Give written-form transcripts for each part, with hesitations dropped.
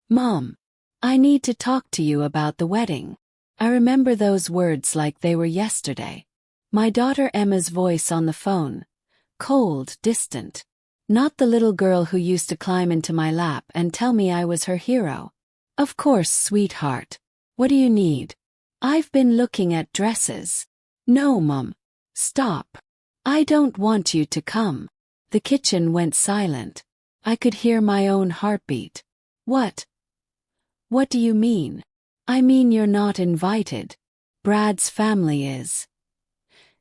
Mom, I need to talk to you about the wedding. I remember those words like they were yesterday. My daughter Emma's voice on the phone. Cold, distant. Not the little girl who used to climb into my lap and tell me I was her hero. Of course, sweetheart. What do you need? I've been looking at dresses. No, Mom. Stop. I don't want you to come. The kitchen went silent. I could hear my own heartbeat. What? What do you mean? I mean you're not invited. Brad's family is.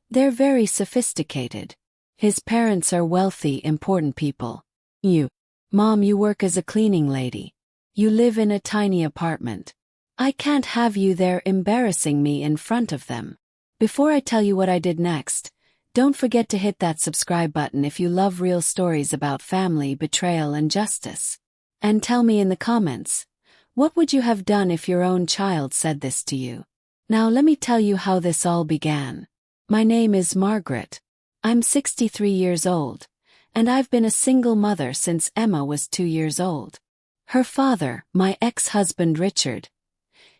They're very sophisticated. His parents are wealthy, important people. Mom, you work as a cleaning lady. You live in a tiny apartment. I can't have you there embarrassing me in front of them. Before I tell you what I did next, don't forget to hit that subscribe button if you love real stories about family, betrayal, and justice. And tell me in the comments, what would you have done if your own child said this to you? Now let me tell you how this all began. My name is Margaret. I'm 63 years old, and I've been a single mother since Emma was 2 years old. Her father, my ex-husband Richard,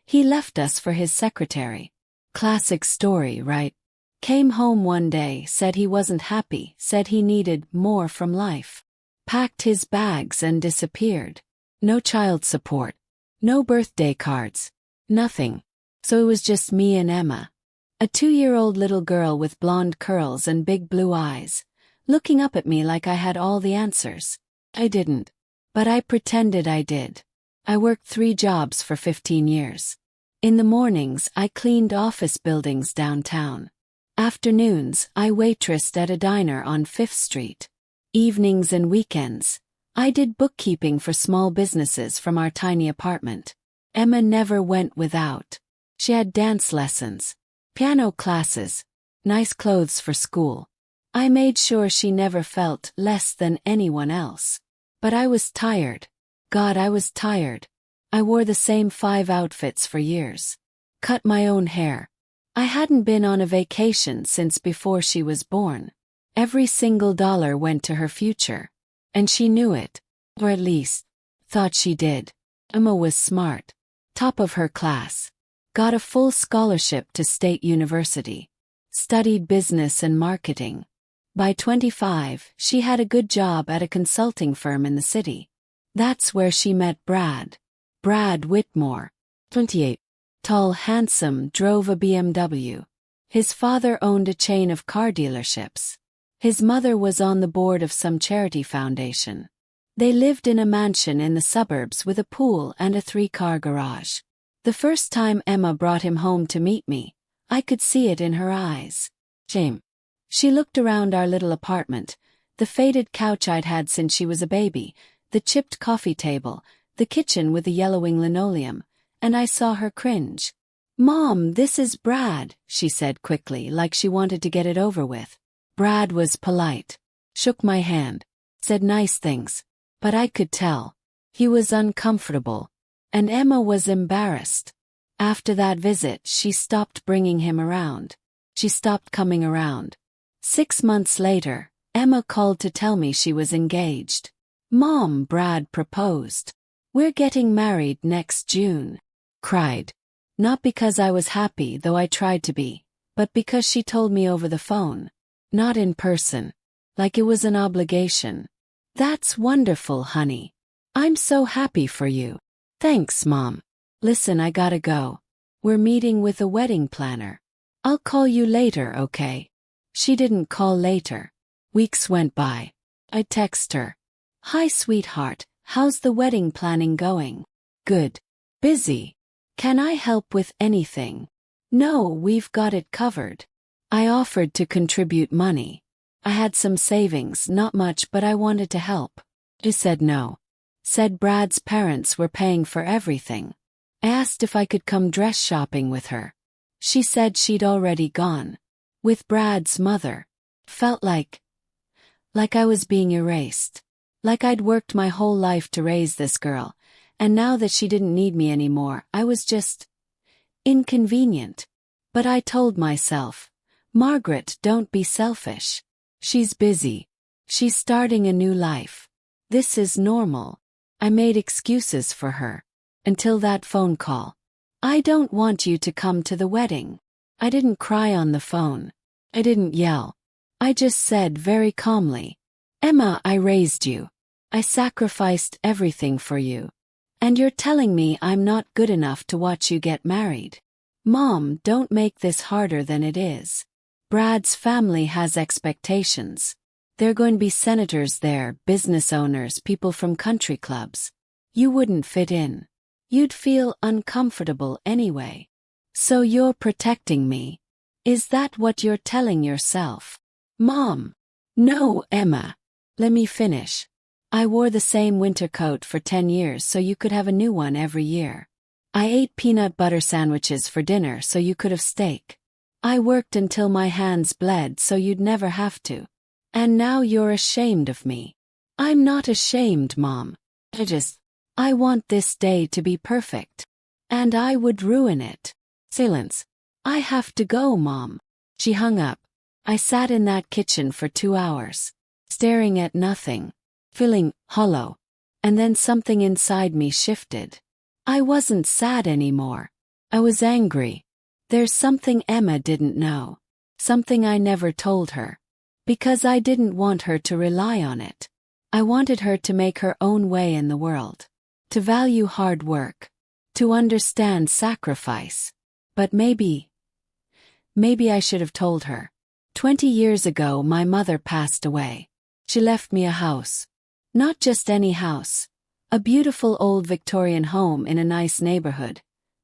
he left us for his secretary. Classic story, right? Came home one day, said he wasn't happy, said he needed more from life. Packed his bags and disappeared. No child support. No birthday cards. Nothing. So it was just me and Emma. A 2-year-old little girl with blonde curls and big blue eyes, looking up at me like I had all the answers. I didn't. But I pretended I did. I worked 3 jobs for 15 years. In the mornings, I cleaned office buildings downtown. Afternoons, I waitressed at a diner on 5th Street. Evenings and weekends, I did bookkeeping for small businesses from our tiny apartment. Emma never went without. She had dance lessons, piano classes, nice clothes for school. I made sure she never felt less than anyone else. But I was tired. God, I was tired. I wore the same 5 outfits for years. Cut my own hair. I hadn't been on a vacation since before she was born. Every single dollar went to her future. And she knew it. Or at least, thought she did. Emma was smart. Top of her class. Got a full scholarship to State University. Studied business and marketing. By 25, she had a good job at a consulting firm in the city. That's where she met Brad. Brad Whitmore. 28. Tall, handsome, drove a BMW. His father owned a chain of car dealerships. His mother was on the board of some charity foundation. They lived in a mansion in the suburbs with a pool and a 3-car garage. The first time Emma brought him home to meet me, I could see it in her eyes. Shame. She looked around our little apartment, the faded couch I'd had since she was a baby, the chipped coffee table, the kitchen with the yellowing linoleum, and I saw her cringe. "Mom, this is Brad," she said quickly, like she wanted to get it over with. Brad was polite, shook my hand, said nice things, but I could tell. He was uncomfortable. And Emma was embarrassed. After that visit, she stopped bringing him around. She stopped coming around. 6 months later, Emma called to tell me she was engaged. "Mom, Brad proposed. We're getting married next June." Cried. Not because I was happy, though I tried to be, but because she told me over the phone. Not in person. Like it was an obligation. "That's wonderful, honey. I'm so happy for you." "Thanks, Mom. Listen, I gotta go. We're meeting with a wedding planner. I'll call you later, okay?" She didn't call later. Weeks went by. I text her. "Hi, sweetheart, how's the wedding planning going?" "Good. Busy. Can I help with anything?" "No, we've got it covered." I offered to contribute money. I had some savings, not much, but I wanted to help. She said no. Said Brad's parents were paying for everything. I asked if I could come dress shopping with her. She said she'd already gone. With Brad's mother. Felt like I was being erased. Like I'd worked my whole life to raise this girl, and now that she didn't need me anymore, I was just inconvenient. But I told myself, "Margaret, don't be selfish. She's busy. She's starting a new life. This is normal." I made excuses for her. Until that phone call. I don't want you to come to the wedding. I didn't cry on the phone. I didn't yell. I just said very calmly, Emma, I raised you. I sacrificed everything for you. And you're telling me I'm not good enough to watch you get married? Mom, don't make this harder than it is. Brad's family has expectations. There are going to be senators there, business owners, people from country clubs. You wouldn't fit in. You'd feel uncomfortable anyway. So you're protecting me. Is that what you're telling yourself? Mom. No, Emma. Let me finish. I wore the same winter coat for 10 years so you could have a new one every year. I ate peanut butter sandwiches for dinner so you could have steak. I worked until my hands bled so you'd never have to. And now you're ashamed of me. I'm not ashamed, Mom. I want this day to be perfect. And I would ruin it. Silence. I have to go, Mom. She hung up. I sat in that kitchen for 2 hours, staring at nothing, feeling hollow. And then something inside me shifted. I wasn't sad anymore. I was angry. There's something Emma didn't know. Something I never told her. Because I didn't want her to rely on it. I wanted her to make her own way in the world. To value hard work. To understand sacrifice. But maybe I should have told her. 20 years ago my mother passed away. She left me a house. Not just any house. A beautiful old Victorian home in a nice neighborhood.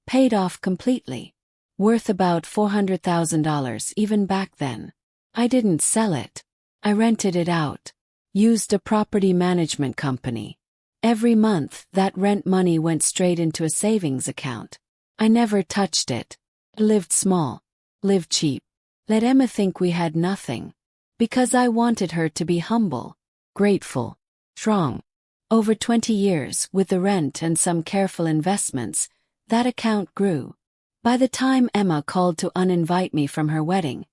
Paid off completely. Worth about $400,000 even back then. I didn't sell it. I rented it out. Used a property management company. Every month that rent money went straight into a savings account. I never touched it. Lived small. Lived cheap. Let Emma think we had nothing. Because I wanted her to be humble. Grateful. Strong. Over 20 years, with the rent and some careful investments, that account grew. By the time Emma called to uninvite me from her wedding,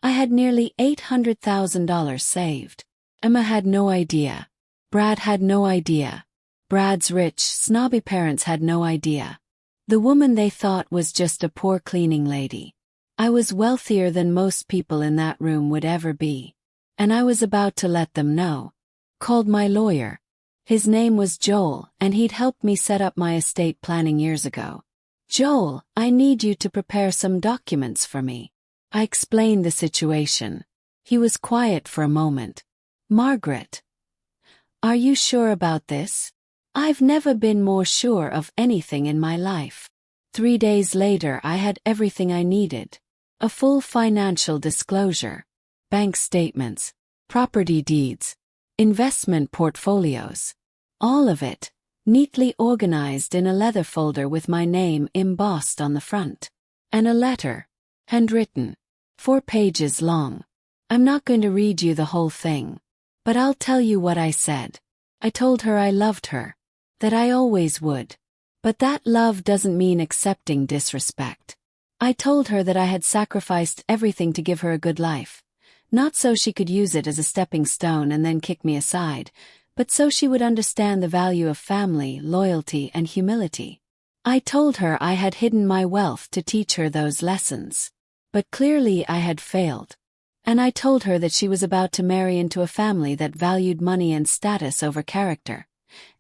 I had nearly $800,000 saved. Emma had no idea. Brad had no idea. Brad's rich, snobby parents had no idea. The woman they thought was just a poor cleaning lady. I was wealthier than most people in that room would ever be. And I was about to let them know. Called my lawyer. His name was Joel, and he'd helped me set up my estate planning years ago. Joel, I need you to prepare some documents for me. I explained the situation. He was quiet for a moment. Margaret. Are you sure about this? I've never been more sure of anything in my life. 3 days later I had everything I needed. A full financial disclosure. Bank statements. Property deeds. Investment portfolios. All of it, neatly organized in a leather folder with my name embossed on the front. And a letter. Handwritten. 4 pages long. I'm not going to read you the whole thing. But I'll tell you what I said. I told her I loved her. That I always would. But that love doesn't mean accepting disrespect. I told her that I had sacrificed everything to give her a good life. Not so she could use it as a stepping stone and then kick me aside, but so she would understand the value of family, loyalty, and humility. I told her I had hidden my wealth to teach her those lessons. But clearly I had failed. And I told her that she was about to marry into a family that valued money and status over character.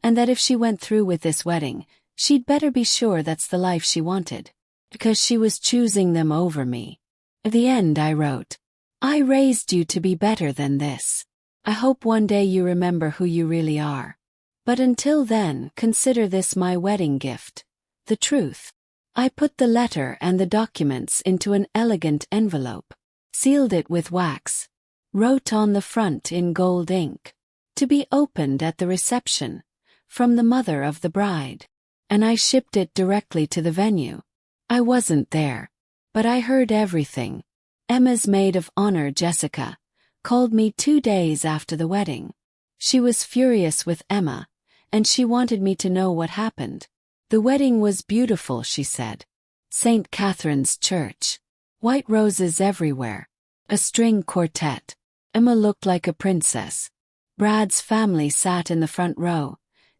And that if she went through with this wedding, she'd better be sure that's the life she wanted. Because she was choosing them over me. At the end I wrote, I raised you to be better than this. I hope one day you remember who you really are. But until then, consider this my wedding gift. The truth. I put the letter and the documents into an elegant envelope. Sealed it with wax. Wrote on the front in gold ink. To be opened at the reception. From the mother of the bride. And I shipped it directly to the venue. I wasn't there. But I heard everything. Emma's maid of honor, Jessica, called me 2 days after the wedding. She was furious with Emma, and she wanted me to know what happened. The wedding was beautiful, she said. St. Catherine's Church. White roses everywhere. A string quartet. Emma looked like a princess. Brad's family sat in the front row.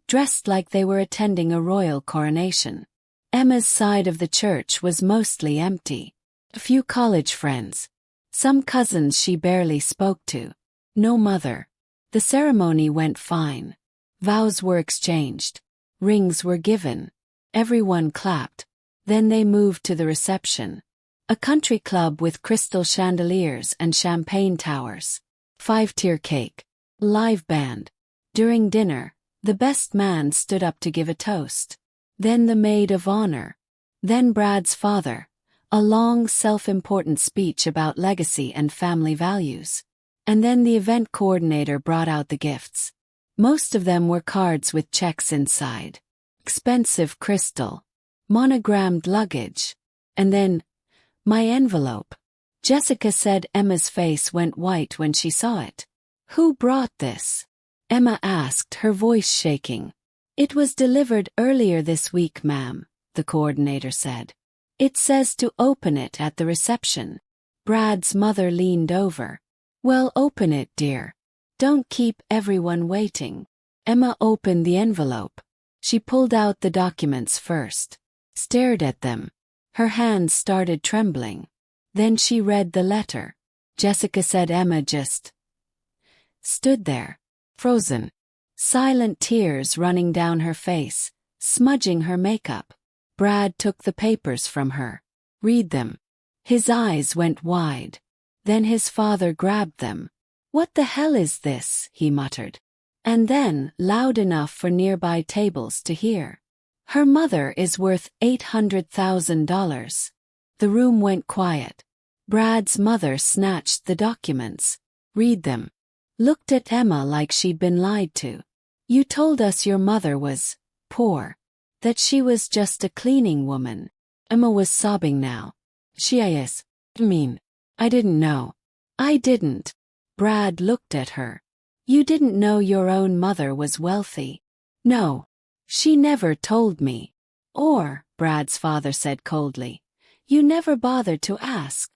dressed like they were attending a royal coronation. Emma's side of the church was mostly empty. A few college friends. Some cousins she barely spoke to. No mother. The ceremony went fine. Vows were exchanged. Rings were given. Everyone clapped. Then they moved to the reception. A country club with crystal chandeliers and champagne towers. 5-tier cake. Live band. During dinner, the best man stood up to give a toast. Then the maid of honor. Then Brad's father. A long, self-important speech about legacy and family values. And then the event coordinator brought out the gifts. Most of them were cards with checks inside. Expensive crystal. Monogrammed luggage. And then, my envelope. Jessica said Emma's face went white when she saw it. Who brought this? Emma asked, her voice shaking. It was delivered earlier this week, ma'am, the coordinator said. It says to open it at the reception. Brad's mother leaned over. Well, open it, dear. Don't keep everyone waiting. Emma opened the envelope. She pulled out the documents first. Stared at them. Her hands started trembling. Then she read the letter. Jessica said Emma just stood there, frozen. Silent tears running down her face, smudging her makeup. Brad took the papers from her. Read them. His eyes went wide. Then his father grabbed them. What the hell is this? He muttered. And then, loud enough for nearby tables to hear. Her mother is worth $800,000. The room went quiet. Brad's mother snatched the documents. Read them. Looked at Emma like she'd been lied to. You told us your mother was poor. That she was just a cleaning woman. Emma was sobbing now. She is. I didn't know. I didn't. Brad looked at her. You didn't know your own mother was wealthy? No. She never told me. Or, Brad's father said coldly, you never bothered to ask.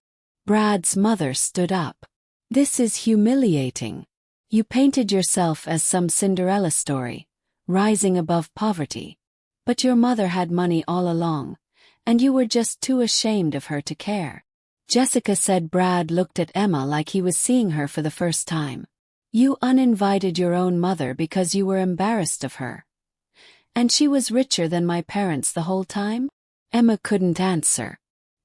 Brad's mother stood up. This is humiliating. You painted yourself as some Cinderella story, rising above poverty. But your mother had money all along, and you were just too ashamed of her to care. Jessica said Brad looked at Emma like he was seeing her for the first time. You uninvited your own mother because you were embarrassed of her. And she was richer than my parents the whole time? Emma couldn't answer.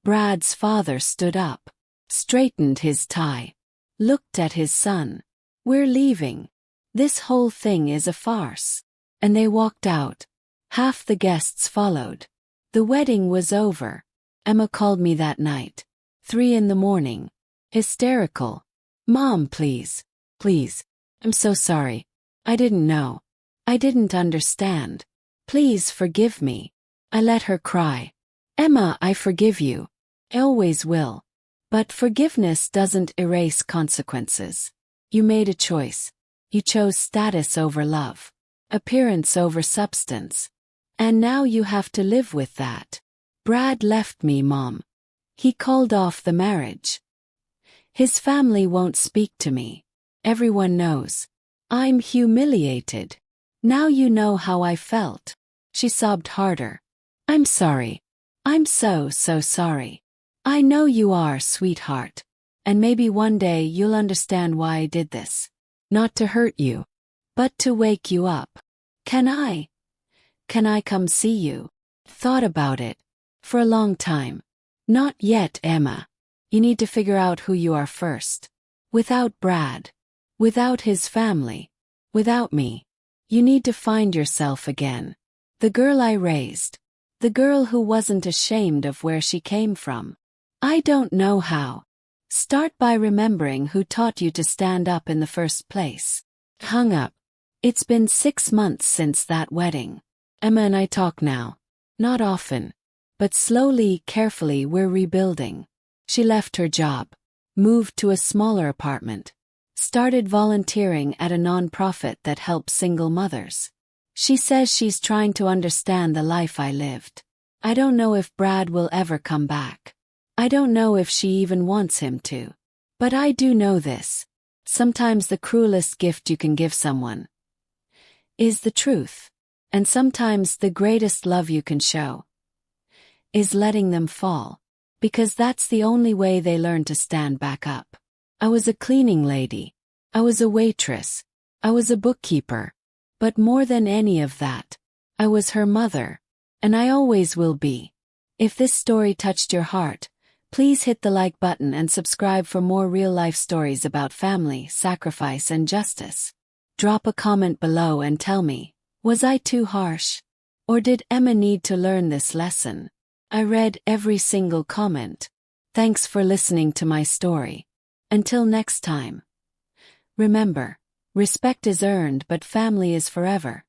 Brad's father stood up, straightened his tie, looked at his son. We're leaving. This whole thing is a farce. And they walked out. Half the guests followed. The wedding was over. Emma called me that night. 3 a.m. Hysterical. Mom, please. Please. I'm so sorry. I didn't know. I didn't understand. Please forgive me. I let her cry. Emma, I forgive you. I always will. But forgiveness doesn't erase consequences. You made a choice. You chose status over love. Appearance over substance. And now you have to live with that. Brad left me, Mom. He called off the marriage. His family won't speak to me. Everyone knows. I'm humiliated. Now you know how I felt. She sobbed harder. I'm sorry. I'm so sorry. I know you are, sweetheart. And maybe one day you'll understand why I did this. Not to hurt you, but to wake you up. Can I come see you? Thought about it. For a long time. Not yet, Emma. You need to figure out who you are first. Without Brad. Without his family. Without me. You need to find yourself again. The girl I raised. The girl who wasn't ashamed of where she came from. I don't know how. Start by remembering who taught you to stand up in the first place. Hung up. It's been 6 months since that wedding. Emma and I talk now. Not often. But slowly, carefully we're rebuilding. She left her job. Moved to a smaller apartment. Started volunteering at a non-profit that helps single mothers. She says she's trying to understand the life I lived. I don't know if Brad will ever come back. I don't know if she even wants him to. But I do know this. Sometimes the cruelest gift you can give someone is the truth. And sometimes the greatest love you can show is letting them fall, because that's the only way they learn to stand back up. I was a cleaning lady. I was a waitress. I was a bookkeeper. But more than any of that, I was her mother. And I always will be. If this story touched your heart, please hit the like button and subscribe for more real-life stories about family, sacrifice, and justice. Drop a comment below and tell me, was I too harsh? Or did Emma need to learn this lesson? I read every single comment. Thanks for listening to my story. Until next time. Remember, respect is earned but family is forever.